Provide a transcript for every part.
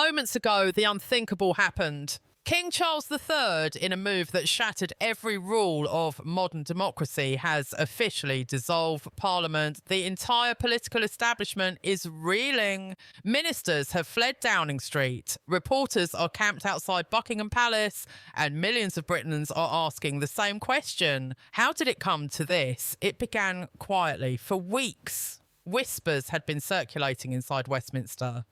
Moments ago, the unthinkable happened. King Charles III, in a move that shattered every rule of modern democracy, has officially dissolved Parliament. The entire political establishment is reeling. Ministers have fled Downing Street. Reporters are camped outside Buckingham Palace, and millions of Britons are asking the same question. How did it come to this? It began quietly. For weeks, whispers had been circulating inside Westminster.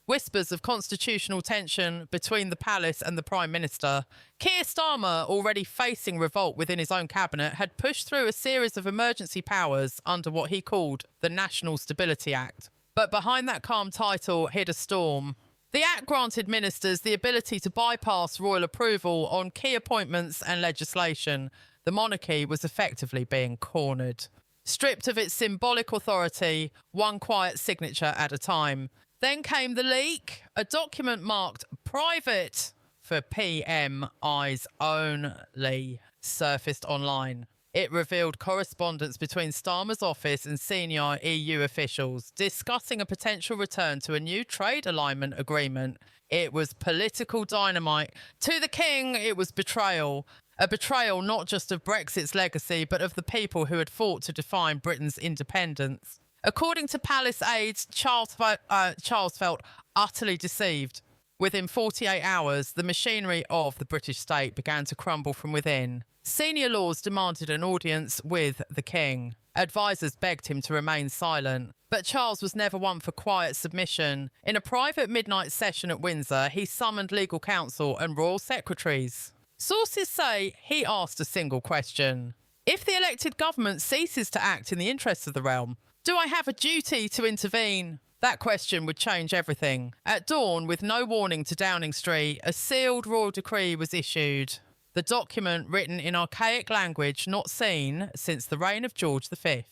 Whispers of constitutional tension between the palace and the Prime Minister. Keir Starmer, already facing revolt within his own cabinet, had pushed through a series of emergency powers under what he called the National Stability Act. But behind that calm title hid a storm. The Act granted ministers the ability to bypass royal approval on key appointments and legislation. The monarchy was effectively being cornered. Stripped of its symbolic authority, one quiet signature at a time. Then came the leak. A document marked private for PM eyes only surfaced online. It revealed correspondence between Starmer's office and senior EU officials discussing a potential return to a new trade alignment agreement. It was political dynamite. To the king, it was betrayal. A betrayal not just of Brexit's legacy, but of the people who had fought to define Britain's independence. According to palace aides, Charles felt utterly deceived. Within 48 hours, the machinery of the British state began to crumble from within. Senior lords demanded an audience with the king. Advisers begged him to remain silent. But Charles was never one for quiet submission. In a private midnight session at Windsor, he summoned legal counsel and royal secretaries. Sources say he asked a single question. If the elected government ceases to act in the interests of the realm, do I have a duty to intervene? That question would change everything. At dawn, with no warning to Downing Street, a sealed royal decree was issued. The document, written in archaic language not seen since the reign of George V,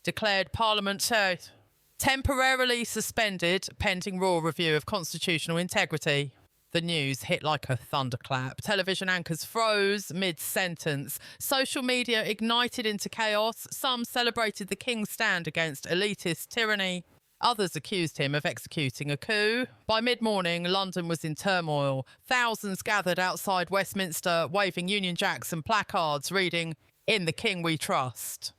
declared Parliament temporarily suspended pending royal review of constitutional integrity. The news hit like a thunderclap. Television anchors froze mid-sentence. Social media ignited into chaos. Some celebrated the king's stand against elitist tyranny. Others accused him of executing a coup. By mid-morning, London was in turmoil. Thousands gathered outside Westminster, waving Union Jacks and placards reading, "In the King we trust."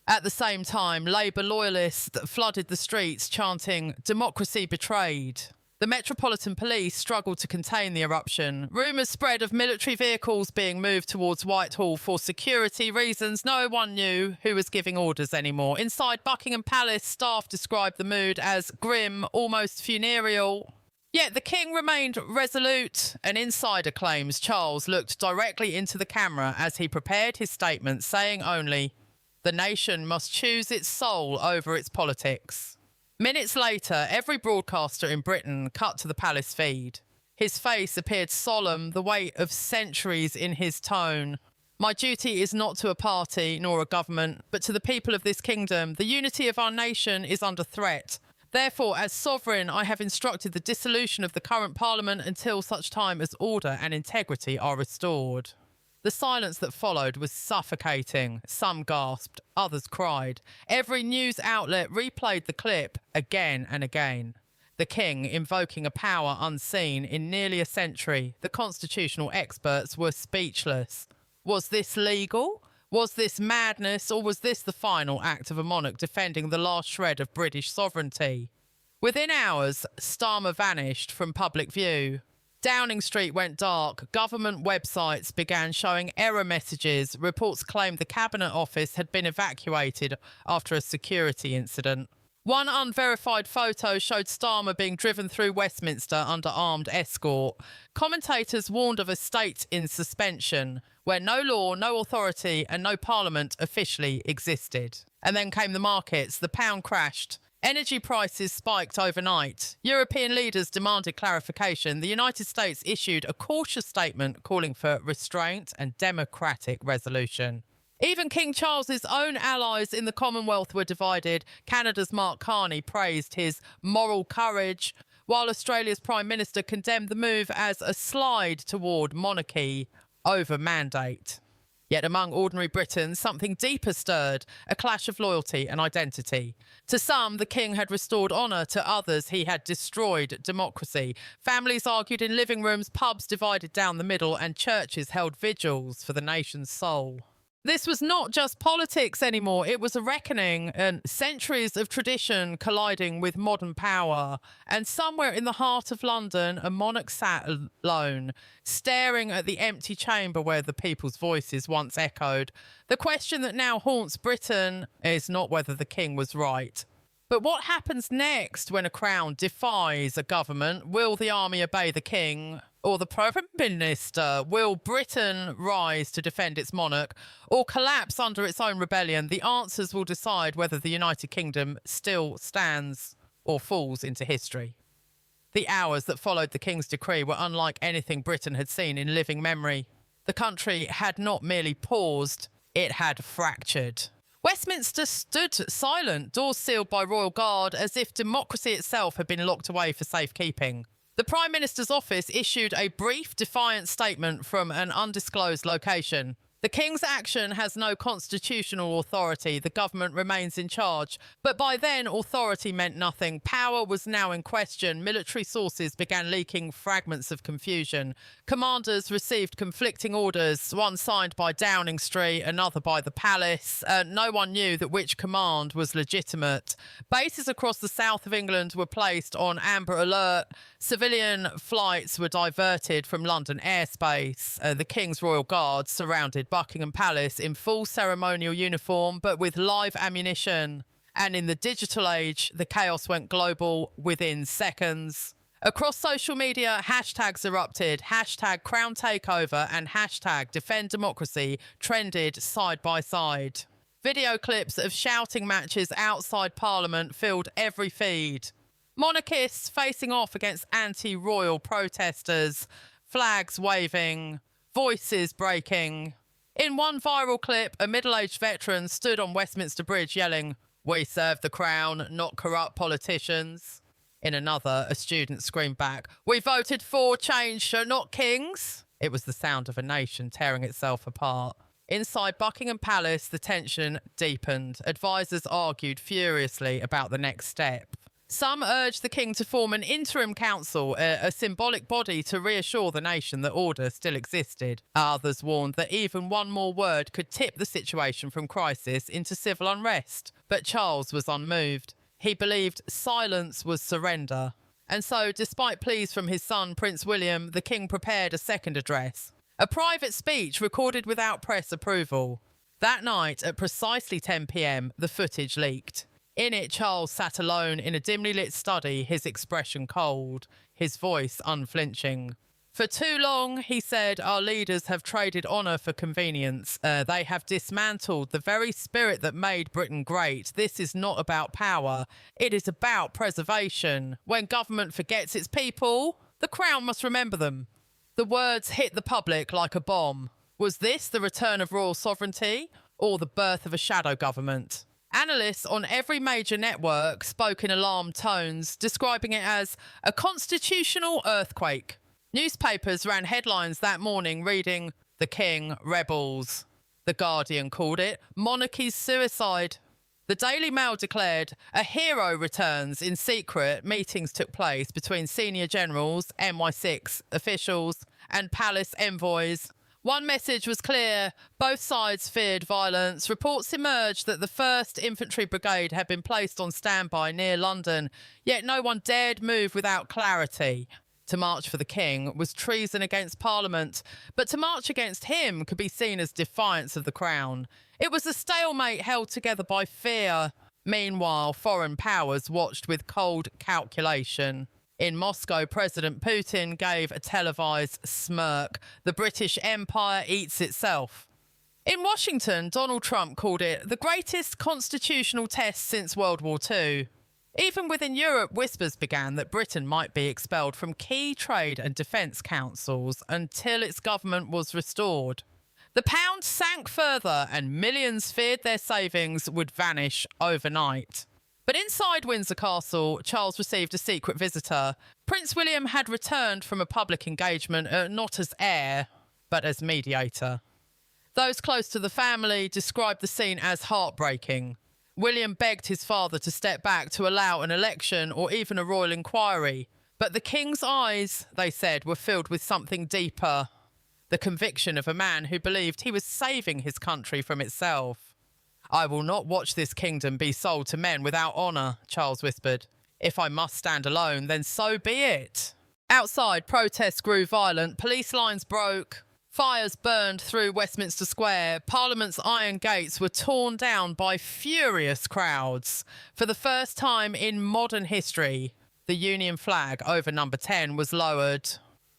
At the same time, Labour loyalists flooded the streets chanting, "Democracy betrayed." The Metropolitan Police struggled to contain the eruption. Rumours spread of military vehicles being moved towards Whitehall for security reasons. No one knew who was giving orders anymore. Inside Buckingham Palace, staff described the mood as grim, almost funereal. Yet the king remained resolute. An insider claims Charles looked directly into the camera as he prepared his statement, saying only, "The nation must choose its soul over its politics." Minutes later, every broadcaster in Britain cut to the palace feed. His face appeared solemn, the weight of centuries in his tone. "My duty is not to a party nor a government, but to the people of this kingdom. The unity of our nation is under threat. Therefore, as sovereign, I have instructed the dissolution of the current parliament until such time as order and integrity are restored." The silence that followed was suffocating. Some gasped, others cried. Every news outlet replayed the clip again and again. The king invoking a power unseen in nearly a century. The constitutional experts were speechless. Was this legal? Was this madness? Or was this the final act of a monarch defending the last shred of British sovereignty? Within hours, Starmer vanished from public view. Downing Street went dark. Government websites began showing error messages. Reports claimed the Cabinet Office had been evacuated after a security incident. One unverified photo showed Starmer being driven through Westminster under armed escort. Commentators warned of a state in suspension, where no law, no authority and no parliament officially existed. And then came the markets. The pound crashed. Energy prices spiked overnight. European leaders demanded clarification. The United States issued a cautious statement calling for restraint and democratic resolution. Even King Charles's own allies in the Commonwealth were divided. Canada's Mark Carney praised his moral courage, while Australia's Prime Minister condemned the move as a slide toward monarchy over mandate. Yet among ordinary Britons, something deeper stirred, a clash of loyalty and identity. To some, the king had restored honour, to others he had destroyed democracy. Families argued in living rooms, pubs divided down the middle, and churches held vigils for the nation's soul. This was not just politics anymore, it was a reckoning, and centuries of tradition colliding with modern power. And somewhere in the heart of London, a monarch sat alone, staring at the empty chamber where the people's voices once echoed. The question that now haunts Britain is not whether the king was right, but what happens next when a crown defies a government? Will the army obey the king or the Prime Minister? Will Britain rise to defend its monarch or collapse under its own rebellion? The answers will decide whether the United Kingdom still stands or falls into history. The hours that followed the king's decree were unlike anything Britain had seen in living memory. The country had not merely paused, it had fractured. Westminster stood silent, doors sealed by royal guard, as if democracy itself had been locked away for safekeeping. The Prime Minister's office issued a brief defiance statement from an undisclosed location. The King's action has no constitutional authority. The government remains in charge. But by then, authority meant nothing. Power was now in question. Military sources began leaking fragments of confusion. Commanders received conflicting orders, one signed by Downing Street, another by the Palace. No one knew that which command was legitimate. Bases across the south of England were placed on amber alert. Civilian flights were diverted from London airspace. The King's Royal Guard surrounded Buckingham Palace in full ceremonial uniform, but with live ammunition. And in the digital age, the chaos went global within seconds. Across social media, hashtags erupted. Hashtag Crown Takeover and hashtag Defend Democracy trended side by side. Video clips of shouting matches outside Parliament filled every feed. Monarchists facing off against anti-royal protesters, flags waving, voices breaking. In one viral clip, a middle-aged veteran stood on Westminster Bridge yelling, "We serve the crown, not corrupt politicians." In another, a student screamed back, "We voted for change, not kings." It was the sound of a nation tearing itself apart. Inside Buckingham Palace, the tension deepened. Advisors argued furiously about the next step. Some urged the king to form an interim council, a symbolic body to reassure the nation that order still existed. Others warned that even one more word could tip the situation from crisis into civil unrest. But Charles was unmoved. He believed silence was surrender. And so, despite pleas from his son, Prince William, the king prepared a second address. A private speech recorded without press approval. That night, at precisely 10 p.m, the footage leaked. In it, Charles sat alone in a dimly lit study, his expression cold, his voice unflinching. "For too long," he said, "our leaders have traded honour for convenience. They have dismantled the very spirit that made Britain great. This is not about power. It is about preservation. When government forgets its people, the crown must remember them." The words hit the public like a bomb. Was this the return of royal sovereignty or the birth of a shadow government? Analysts on every major network spoke in alarmed tones, describing it as a constitutional earthquake. Newspapers ran headlines that morning reading, "The King rebels." The Guardian called it monarchy's suicide. The Daily Mail declared, "A hero returns in secret." Meetings took place between senior generals, MI6 officials, and palace envoys. One message was clear. Both sides feared violence. Reports emerged that the 1st Infantry Brigade had been placed on standby near London, yet no one dared move without clarity. To march for the king was treason against Parliament, but to march against him could be seen as defiance of the crown. It was a stalemate held together by fear. Meanwhile, foreign powers watched with cold calculation. In Moscow, President Putin gave a televised smirk. The British Empire eats itself. In Washington, Donald Trump called it the greatest constitutional test since World War II. Even within Europe, whispers began that Britain might be expelled from key trade and defence councils until its government was restored. The pound sank further and millions feared their savings would vanish overnight. But inside Windsor Castle, Charles received a secret visitor. Prince William had returned from a public engagement, not as heir, but as mediator. Those close to the family described the scene as heartbreaking. William begged his father to step back to allow an election or even a royal inquiry. But the king's eyes, they said, were filled with something deeper. The conviction of a man who believed he was saving his country from itself. "I will not watch this kingdom be sold to men without honour," Charles whispered. "If I must stand alone, then so be it." Outside, protests grew violent, police lines broke, fires burned through Westminster Square, Parliament's iron gates were torn down by furious crowds. For the first time in modern history, the Union flag over number 10 was lowered,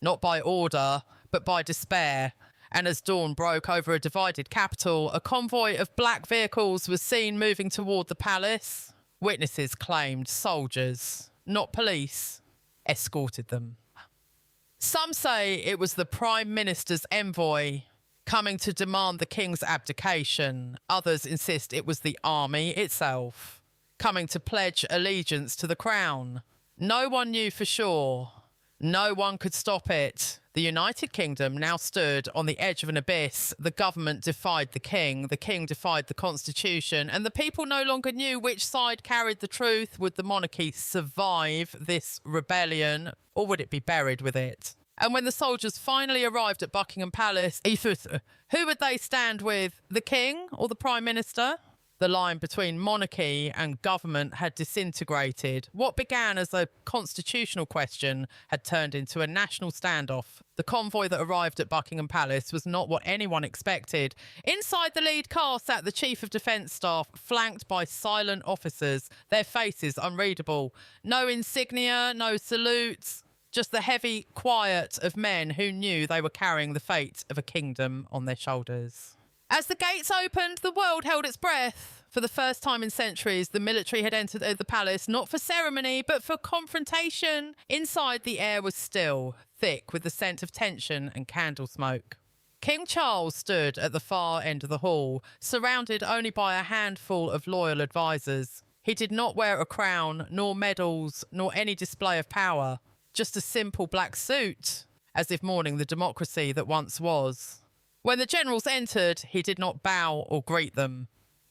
not by order, but by despair. And as dawn broke over a divided capital, a convoy of black vehicles was seen moving toward the palace. Witnesses claimed soldiers, not police, escorted them. Some say it was the Prime Minister's envoy coming to demand the king's abdication. Others insist it was the army itself, coming to pledge allegiance to the crown. No one knew for sure. No one could stop it. The United Kingdom now stood on the edge of an abyss. The government defied the king defied the constitution, and the people no longer knew which side carried the truth. Would the monarchy survive this rebellion, or would it be buried with it? And when the soldiers finally arrived at Buckingham Palace, who would they stand with, the king or the Prime Minister? The line between monarchy and government had disintegrated. What began as a constitutional question had turned into a national standoff. The convoy that arrived at Buckingham Palace was not what anyone expected. Inside the lead car sat the Chief of Defence Staff, flanked by silent officers, their faces unreadable. No insignia, no salutes, just the heavy quiet of men who knew they were carrying the fate of a kingdom on their shoulders. As the gates opened, the world held its breath. For the first time in centuries, the military had entered the palace, not for ceremony, but for confrontation. Inside, the air was still, thick with the scent of tension and candle smoke. King Charles stood at the far end of the hall, surrounded only by a handful of loyal advisors. He did not wear a crown, nor medals, nor any display of power, just a simple black suit, as if mourning the democracy that once was. When the generals entered, he did not bow or greet them.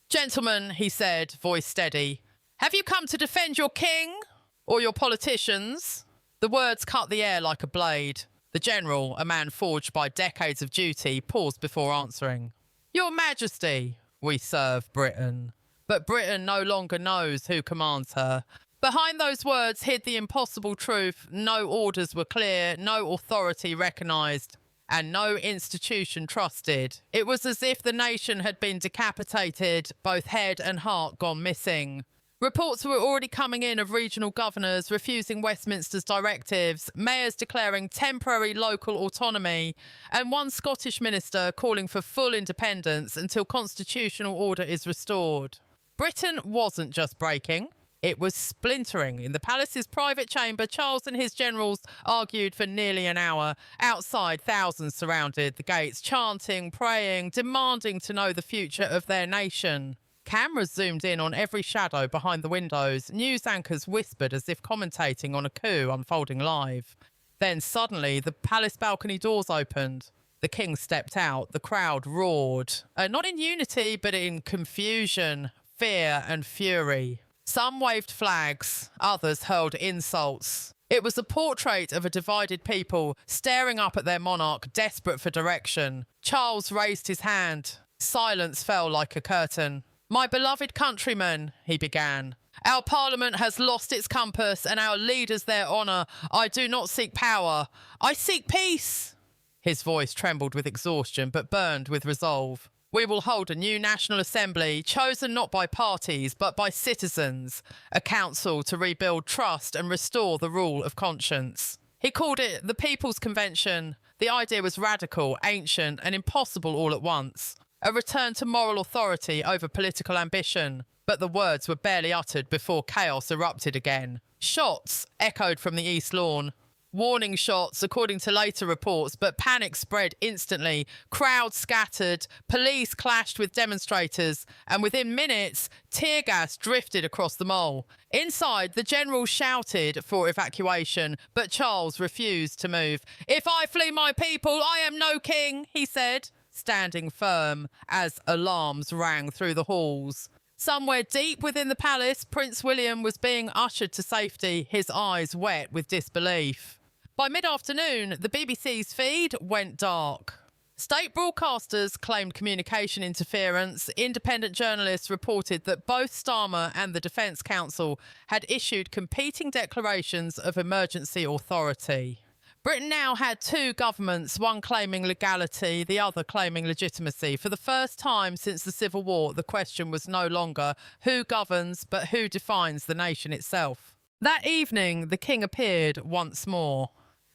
"Gentlemen," he said, voice steady, "have you come to defend your king or your politicians?" The words cut the air like a blade. The general, a man forged by decades of duty, paused before answering. "Your Majesty, we serve Britain. But Britain no longer knows who commands her." Behind those words hid the impossible truth. No orders were clear, no authority recognised, and no institution trusted. It was as if the nation had been decapitated, both head and heart gone missing. Reports were already coming in of regional governors refusing Westminster's directives, mayors declaring temporary local autonomy, and one Scottish minister calling for full independence until constitutional order is restored. Britain wasn't just breaking. It was splintering. In the palace's private chamber, Charles and his generals argued for nearly an hour. Outside, thousands surrounded the gates, chanting, praying, demanding to know the future of their nation. Cameras zoomed in on every shadow behind the windows. News anchors whispered as if commentating on a coup unfolding live. Then suddenly, the palace balcony doors opened. The king stepped out. The crowd roared. Not in unity, but in confusion, fear and fury. Some waved flags, others hurled insults. It was a portrait of a divided people, staring up at their monarch, desperate for direction. Charles raised his hand. Silence fell like a curtain. "My beloved countrymen," he began, "our parliament has lost its compass and our leaders their honour. I do not seek power. I seek peace." His voice trembled with exhaustion, but burned with resolve. "We will hold a new National Assembly, chosen not by parties, but by citizens, a council to rebuild trust and restore the rule of conscience." He called it the People's Convention. The idea was radical, ancient, and impossible all at once. A return to moral authority over political ambition. But the words were barely uttered before chaos erupted again. Shots echoed from the East Lawn. Warning shots, according to later reports, but panic spread instantly. Crowds scattered, police clashed with demonstrators, and within minutes, tear gas drifted across the mall. Inside, the general shouted for evacuation, but Charles refused to move. "If I flee my people, I am no king," he said. standing firm as alarms rang through the halls. Somewhere deep within the palace, Prince William was being ushered to safety, his eyes wet with disbelief. By mid-afternoon, the BBC's feed went dark. State broadcasters claimed communication interference. Independent journalists reported that both Starmer and the Defence Council had issued competing declarations of emergency authority. Britain now had two governments, one claiming legality, the other claiming legitimacy. For the first time since the Civil War, the question was no longer who governs, but who defines the nation itself. That evening, the King appeared once more.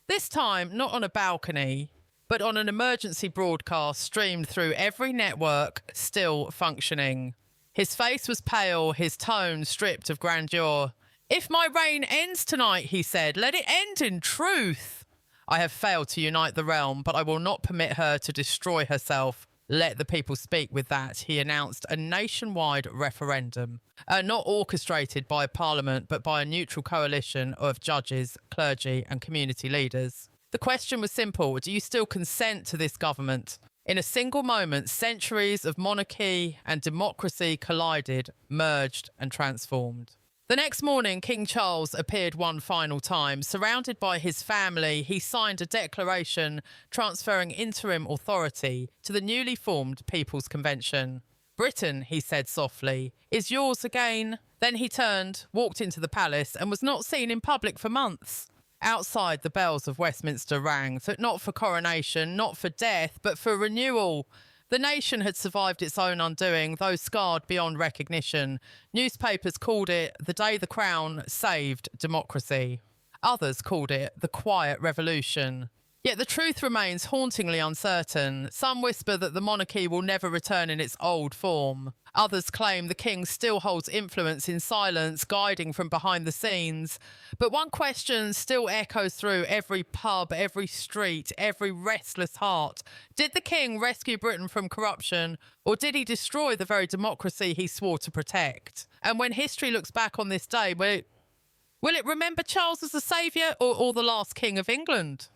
This time, not on a balcony, but on an emergency broadcast streamed through every network, still functioning. His face was pale, his tone stripped of grandeur. "If my reign ends tonight," he said, "let it end in truth. I have failed to unite the realm, but I will not permit her to destroy herself. Let the people speak." With that, he announced a nationwide referendum, not orchestrated by Parliament, but by a neutral coalition of judges, clergy and community leaders. The question was simple: do you still consent to this government? In a single moment, centuries of monarchy and democracy collided, merged and transformed. The next morning, King Charles appeared one final time. Surrounded by his family, he signed a declaration transferring interim authority to the newly formed People's Convention. "Britain," he said softly, "is yours again." Then he turned, walked into the palace and was not seen in public for months. Outside, the bells of Westminster rang, not for coronation, not for death, but for renewal. The nation had survived its own undoing, though scarred beyond recognition. Newspapers called it the day the crown saved democracy. Others called it the quiet revolution. Yet the truth remains hauntingly uncertain. Some whisper that the monarchy will never return in its old form. Others claim the king still holds influence in silence, guiding from behind the scenes. But one question still echoes through every pub, every street, every restless heart. Did the king rescue Britain from corruption, or did he destroy the very democracy he swore to protect? And when history looks back on this day, will it remember Charles as the saviour or the last king of England?